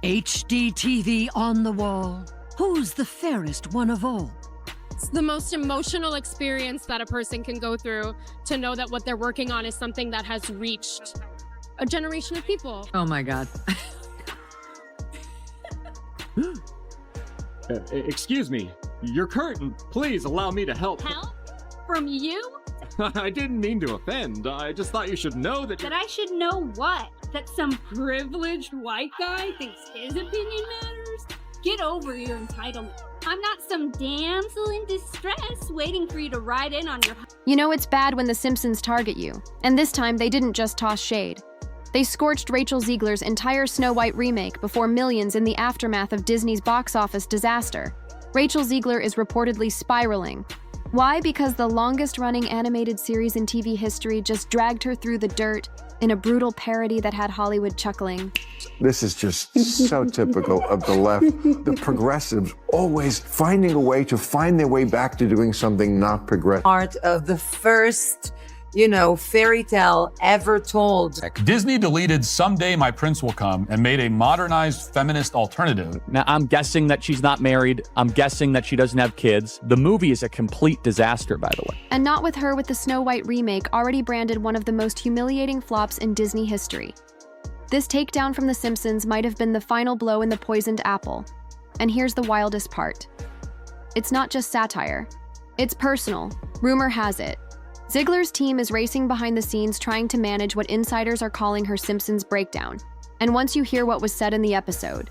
HD TV on the wall. Who's the fairest one of all? It's the most emotional experience that a person can go through to know that what they're working on is something that has reached a generation of people. Oh my God. Excuse me, your curtain. Please allow me to help. Help? From you? I didn't mean to offend. I just thought you should know that. That I should know what? That some privileged white guy thinks his opinion matters? Get over your entitlement. I'm not some damsel in distress waiting for you to ride in on your... You know it's bad when the Simpsons target you. And this time, they didn't just toss shade. They scorched Rachel Zegler's entire Snow White remake before millions in the aftermath of Disney's box office disaster. Rachel Zegler is reportedly spiraling. Why? Because the longest-running animated series in TV history just dragged her through the dirt in a brutal parody that had Hollywood chuckling. This is just so typical of the left. The progressives always finding a way to find their way back to doing something not progressive. Part of the first, fairy tale ever told. Disney deleted Someday My Prince Will Come and made a modernized feminist alternative. Now, I'm guessing that she's not married. I'm guessing that she doesn't have kids. The movie is a complete disaster, by the way. And not with her with the Snow White remake already branded one of the most humiliating flops in Disney history. This takedown from The Simpsons might have been the final blow in the poisoned apple. And here's the wildest part. It's not just satire. It's personal. Rumor has it. Zegler's team is racing behind the scenes trying to manage what insiders are calling her Simpsons breakdown. And once you hear what was said in the episode...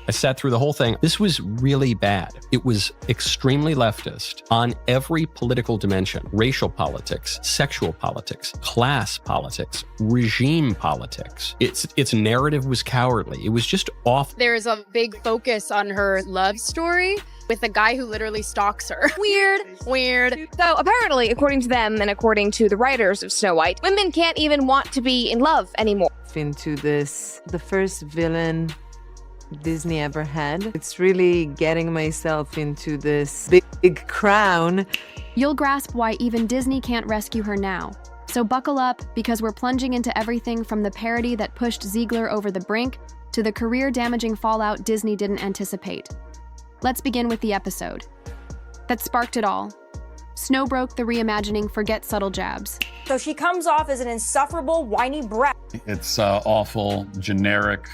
I sat through the whole thing. This was really bad. It was extremely leftist on every political dimension. Racial politics, sexual politics, class politics, regime politics. Its narrative was cowardly. It was just off. There's a big focus on her love story with a guy who literally stalks her. Weird. So apparently, according to them and according to the writers of Snow White, women can't even want to be in love anymore. Into this, the first villain Disney ever had. It's really getting myself into this big crown. You'll grasp why even Disney can't rescue her now. So buckle up, because we're plunging into everything from the parody that pushed Zegler over the brink to the career-damaging fallout Disney didn't anticipate. Let's begin with the episode that sparked it all. Snow broke the reimagining Forget Subtle Jabs. So she comes off as an insufferable, whiny brat. It's awful, generic.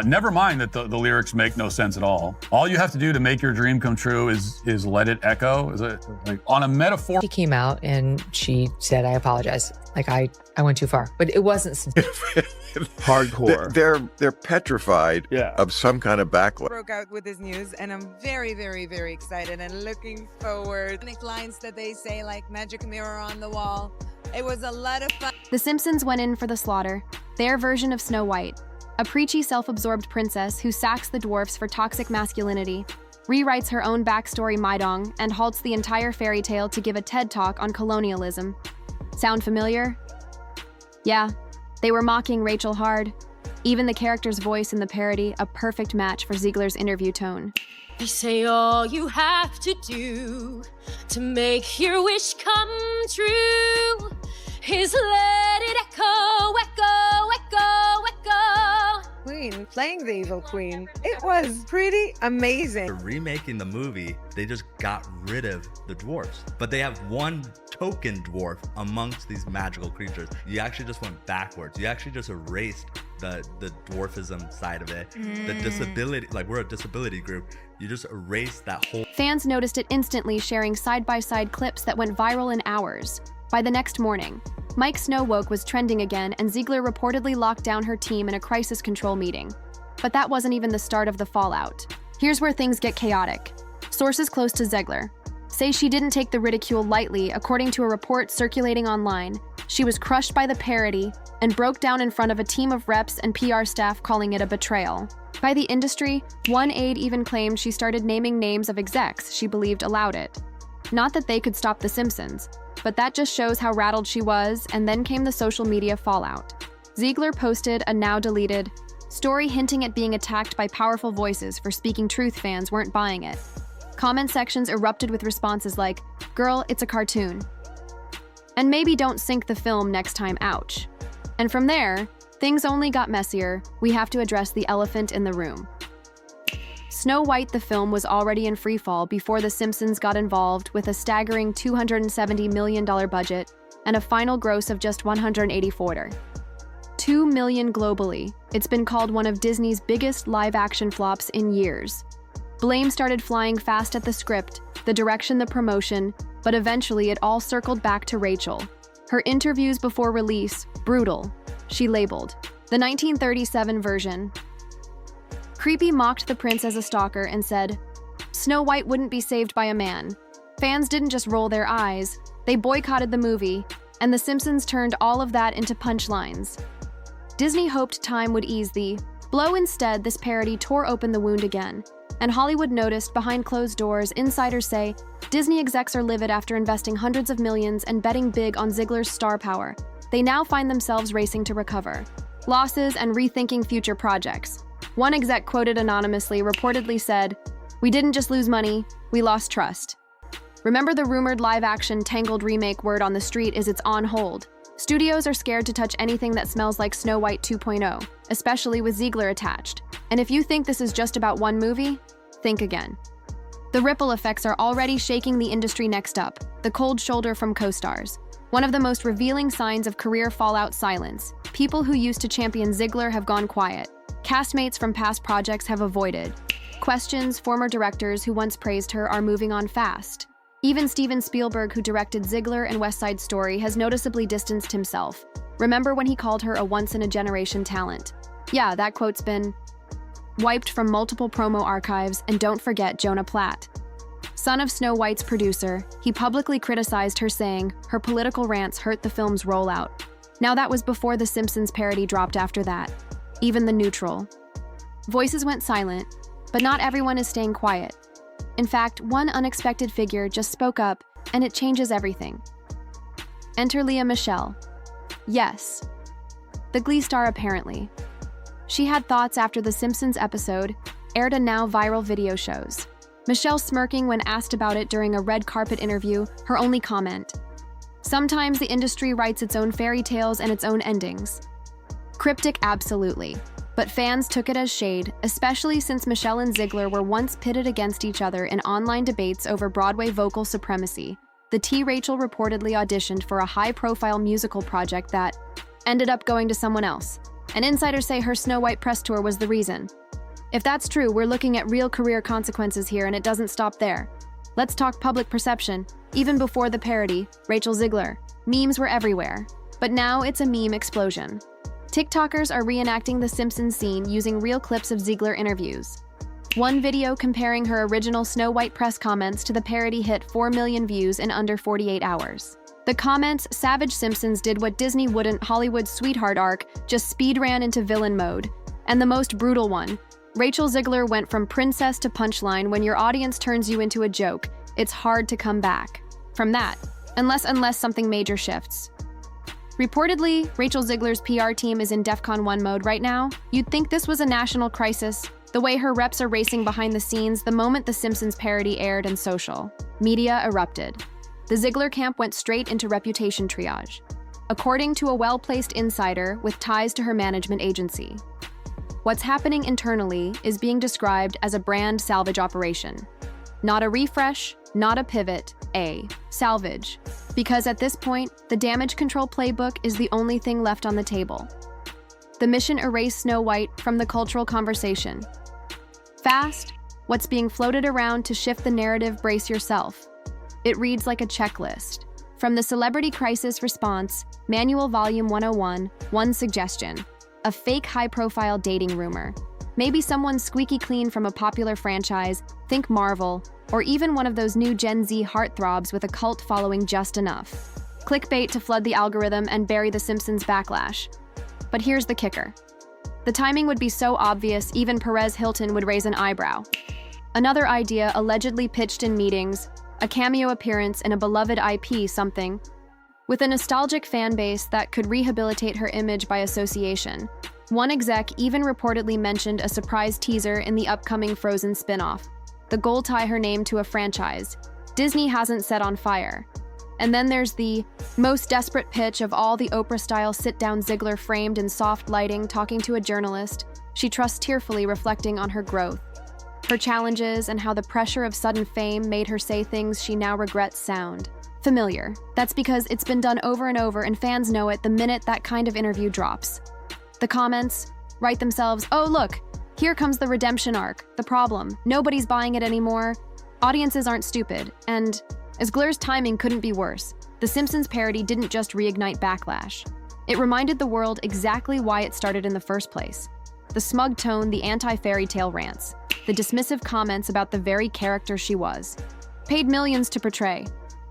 Never mind that the lyrics make no sense at all. All you have to do to make your dream come true is let it echo. Is it like on a metaphor? She came out and she said, "I apologize. Like I went too far," but it wasn't hardcore. They're petrified of some kind of backlash. Broke out with this news, and I'm very, very, very excited and looking forward. The lines that they say, like magic mirror on the wall. It was a lot of fun. The Simpsons went in for the slaughter, their version of Snow White, a preachy, self-absorbed princess who sacks the dwarfs for toxic masculinity, rewrites her own backstory Maidong, and halts the entire fairy tale to give a TED Talk on colonialism. Sound familiar? Yeah, they were mocking Rachel hard. Even the character's voice in the parody, a perfect match for Zegler's interview tone. They say all you have to do to make your wish come true is let it echo, echo, echo, echo. Queen, playing the evil queen. It was pretty amazing. Remaking the movie, they just got rid of the dwarfs. But they have one token dwarf amongst these magical creatures. You actually just went backwards. You actually just erased the dwarfism side of it. The disability, like we're a disability group. You just erased that whole... Fans noticed it instantly, sharing side-by-side clips that went viral in hours. By the next morning, Mike Snow Woke was trending again, and Zegler reportedly locked down her team in a crisis control meeting. But that wasn't even the start of the fallout. Here's where things get chaotic. Sources close to Zegler say she didn't take the ridicule lightly. According to a report circulating online, she was crushed by the parody and broke down in front of a team of reps and PR staff, calling it a betrayal. By the industry, one aide even claimed she started naming names of execs she believed allowed it. Not that they could stop The Simpsons, but that just shows how rattled she was, and then came the social media fallout. Zegler posted a now-deleted story hinting at being attacked by powerful voices for speaking truth. Fans weren't buying it. Comment sections erupted with responses like, "Girl, it's a cartoon," and "Maybe don't sink the film next time, ouch." And from there, things only got messier. We have to address the elephant in the room. Snow White the film was already in freefall before The Simpsons got involved with a staggering $270 million budget and a final gross of just $184. $2 million globally. It's been called one of Disney's biggest live-action flops in years. Blame started flying fast at the script, the direction, the promotion, but eventually it all circled back to Rachel. Her interviews before release, brutal, she labeled. The 1937 version. Creepy mocked the prince as a stalker and said, Snow White wouldn't be saved by a man. Fans didn't just roll their eyes, they boycotted the movie, and The Simpsons turned all of that into punchlines. Disney hoped time would ease the blow. Instead, this parody tore open the wound again. And Hollywood noticed behind closed doors, insiders say, Disney execs are livid after investing hundreds of millions and betting big on Zegler's star power. They now find themselves racing to recover losses and rethinking future projects. One exec quoted anonymously reportedly said, "We didn't just lose money, we lost trust." Remember the rumored live-action Tangled remake? Word on the street is it's on hold. Studios are scared to touch anything that smells like Snow White 2.0, especially with Zegler attached. And if you think this is just about one movie, think again. The ripple effects are already shaking the industry. Next up, the cold shoulder from co-stars. One of the most revealing signs of career fallout: silence. People who used to champion Zegler have gone quiet. Castmates from past projects have avoided questions. Former directors who once praised her are moving on fast. Even Steven Spielberg, who directed Zegler and West Side Story, has noticeably distanced himself. Remember when he called her a once-in-a-generation talent? Yeah, that quote's been wiped from multiple promo archives. And don't forget Jonah Platt. Son of Snow White's producer, he publicly criticized her, saying her political rants hurt the film's rollout. Now that was before the Simpsons parody dropped. After that, even the neutral voices went silent, but not everyone is staying quiet. In fact, one unexpected figure just spoke up, and it changes everything. Enter Lea Michele. Yes, the Glee star apparently. She had thoughts after the Simpsons episode aired a now viral video shows. Michelle smirking when asked about it during a red carpet interview, her only comment: "Sometimes the industry writes its own fairy tales and its own endings." Cryptic, absolutely. But fans took it as shade, especially since Michelle and Zegler were once pitted against each other in online debates over Broadway vocal supremacy. The T. Rachel reportedly auditioned for a high-profile musical project that ended up going to someone else. And insiders say her Snow White press tour was the reason. If that's true, we're looking at real career consequences here, and it doesn't stop there. Let's talk public perception. Even before the parody, Rachel Zegler, memes were everywhere. But now it's a meme explosion. TikTokers are reenacting the Simpsons scene using real clips of Zegler interviews. One video comparing her original Snow White press comments to the parody hit 4 million views in under 48 hours. The comments, "Savage Simpsons did what Disney wouldn't, Hollywood's sweetheart arc, just speed ran into villain mode." And the most brutal one, Rachel Zegler went from princess to punchline. When your audience turns you into a joke, it's hard to come back from that, unless something major shifts. Reportedly, Rachel Zegler's PR team is in DEFCON 1 mode right now. You'd think this was a national crisis, the way her reps are racing behind the scenes the moment the Simpsons parody aired and social media erupted. The Zegler camp went straight into reputation triage, according to a well-placed insider with ties to her management agency. What's happening internally is being described as a brand salvage operation. Not a refresh, not a pivot, a salvage. Because at this point, the damage control playbook is the only thing left on the table. The mission: erase Snow White from the cultural conversation. Fast, what's being floated around to shift the narrative? Brace yourself. It reads like a checklist. From the Celebrity Crisis Response Manual Volume 101, one suggestion: a fake high-profile dating rumor. Maybe someone squeaky clean from a popular franchise, think Marvel, or even one of those new Gen Z heartthrobs with a cult following. Just enough clickbait to flood the algorithm and bury the Simpsons backlash. But here's the kicker. The timing would be so obvious, even Perez Hilton would raise an eyebrow. Another idea allegedly pitched in meetings: a cameo appearance in a beloved IP, something with a nostalgic fan base that could rehabilitate her image by association. One exec even reportedly mentioned a surprise teaser in the upcoming Frozen spin-off. The goal: tie her name to a franchise Disney hasn't set on fire. And then there's the most desperate pitch of all: the Oprah-style sit-down Zegler framed in soft lighting talking to a journalist she trusts, tearfully reflecting on her growth. Her challenges and how the pressure of sudden fame made her say things she now regrets sound familiar. That's because it's been done over and over, and fans know it the minute that kind of interview drops. The comments write themselves, oh look, here comes the redemption arc. The problem, nobody's buying it anymore. Audiences aren't stupid, and Zegler's timing couldn't be worse. The Simpsons parody didn't just reignite backlash. It reminded the world exactly why it started in the first place. The smug tone, the anti-fairytale rants, the dismissive comments about the very character she was. Paid millions to portray.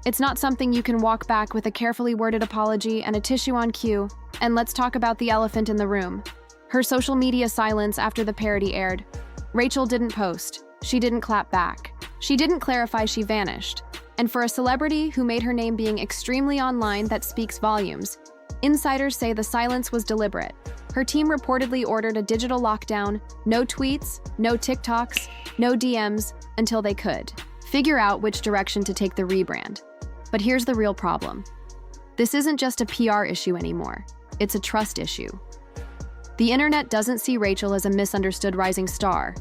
It's not something you can walk back with a carefully worded apology and a tissue on cue. And let's talk about the elephant in the room. Her social media silence after the parody aired. Rachel didn't post. She didn't clap back. She didn't clarify she vanished. And for a celebrity who made her name being extremely online, that speaks volumes. Insiders say the silence was deliberate. Her team reportedly ordered a digital lockdown, no tweets, no TikToks, no DMs, until they could figure out which direction to take the rebrand. But here's the real problem. This isn't just a PR issue anymore. It's a trust issue. The internet doesn't see Rachel as a misunderstood rising star.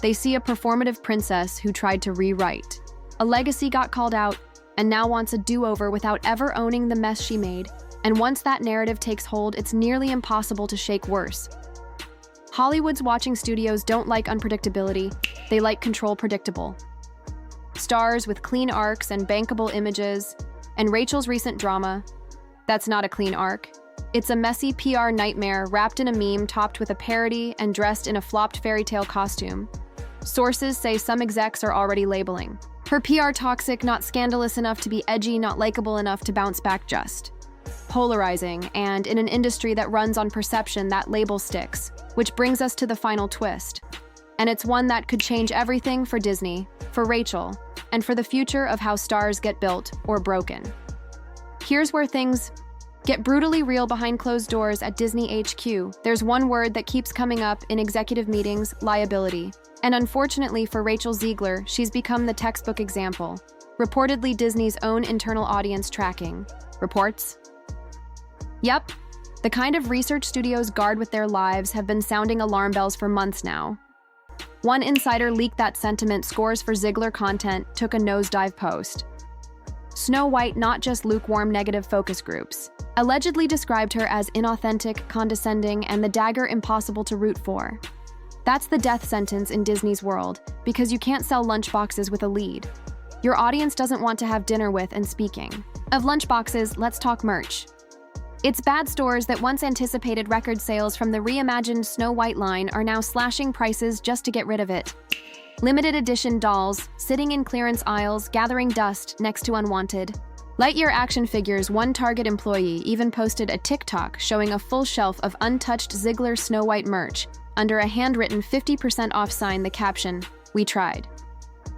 They see a performative princess who tried to rewrite. A legacy got called out and now wants a do-over without ever owning the mess she made. And once that narrative takes hold, it's nearly impossible to shake worse. Hollywood's watching studios don't like unpredictability. They like control predictable. Stars with clean arcs and bankable images, and Rachel's recent drama, that's not a clean arc. It's a messy PR nightmare wrapped in a meme topped with a parody and dressed in a flopped fairytale costume. Sources say some execs are already labeling her PR toxic, not scandalous enough to be edgy, not likable enough to bounce back just. Polarizing, and in an industry that runs on perception, that label sticks, which brings us to the final twist. And it's one that could change everything for Disney, for Rachel, and for the future of how stars get built or broken. Here's where things get brutally real behind closed doors at Disney HQ. There's one word that keeps coming up in executive meetings: liability. And unfortunately for Rachel Zegler, she's become the textbook example. Reportedly Disney's own internal audience tracking reports. Yep, the kind of research studios guard with their lives have been sounding alarm bells for months now. One insider leaked that sentiment scores for Zegler content took a nosedive post. Snow White, not just lukewarm negative focus groups, allegedly described her as inauthentic, condescending, and the dagger impossible to root for. That's the death sentence in Disney's world, because you can't sell lunchboxes with a lead. Your audience doesn't want to have dinner with. And speaking of lunchboxes, let's talk merch. It's bad stores that once anticipated record sales from the reimagined Snow White line are now slashing prices just to get rid of it. Limited edition dolls, sitting in clearance aisles, gathering dust next to unwanted. Lightyear action figures. One Target employee even posted a TikTok showing a full shelf of untouched Zegler Snow White merch, under a handwritten 50% off sign, the caption, "We tried."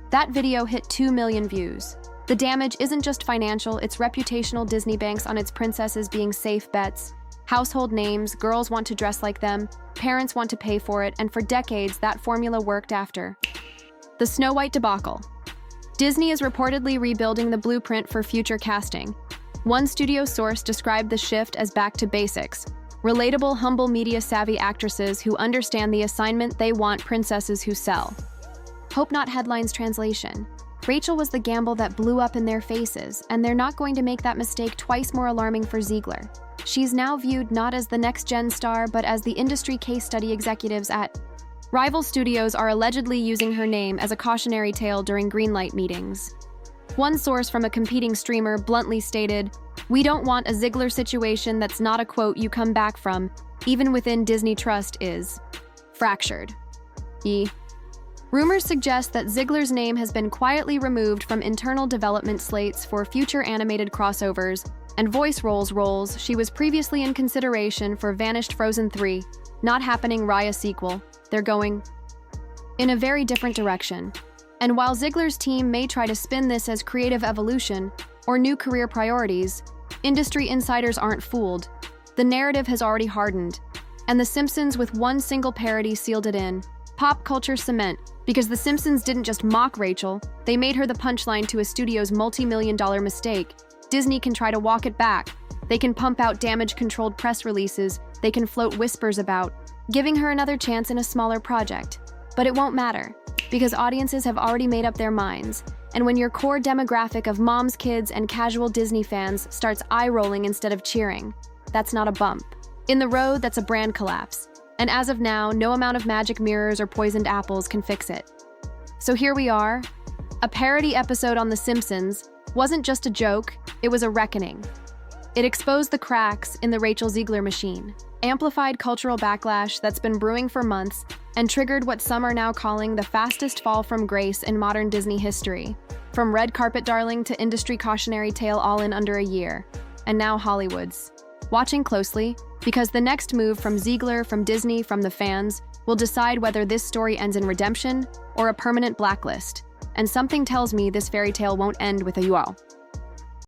That video hit 2 million views. The damage isn't just financial, it's reputational. Disney banks on its princesses being safe bets. Household names, girls want to dress like them, parents want to pay for it, and for decades that formula worked after. The Snow White debacle. Disney is reportedly rebuilding the blueprint for future casting. One studio source described the shift as back to basics. Relatable, humble, media-savvy actresses who understand the assignment. They want princesses who sell. Hope not headlines translation. Rachel was the gamble that blew up in their faces, and they're not going to make that mistake twice. More alarming for Zegler. She's now viewed not as the next-gen star, but as the industry case study. Executives at rival studios are allegedly using her name as a cautionary tale during greenlight meetings. One source from a competing streamer bluntly stated, "We don't want a Zegler situation that's not a quote you come back from, even within Disney. Trust is fractured." Rumors suggest that Zegler's name has been quietly removed from internal development slates for future animated crossovers and voice roles. She was previously in consideration for vanished Frozen 3, not happening. Raya sequel. They're going in a very different direction. And while Zegler's team may try to spin this as creative evolution or new career priorities, industry insiders aren't fooled. The narrative has already hardened, and The Simpsons with one single parody sealed it in. Pop culture cement, because The Simpsons didn't just mock Rachel, they made her the punchline to a studio's multi-million-dollar mistake. Disney can try to walk it back. They can pump out damage-controlled press releases. They can float whispers about giving her another chance in a smaller project. But it won't matter. because audiences have already made up their minds. And when your core demographic of moms, kids, and casual Disney fans starts eye-rolling instead of cheering, that's not a bump. In the road, that's a brand collapse. And as of now, no amount of magic mirrors or poisoned apples can fix it. So here we are. A parody episode on The Simpsons wasn't just a joke, it was a reckoning. It exposed the cracks in the Rachel Zegler machine, amplified cultural backlash that's been brewing for months, and triggered what some are now calling the fastest fall from grace in modern Disney history. From red carpet darling to industry cautionary tale all in under a year. And now Hollywood's. Watching closely, because the next move from Zegler, from Disney, from the fans, will decide whether this story ends in redemption or a permanent blacklist. And something tells me this fairy tale won't end with a wow.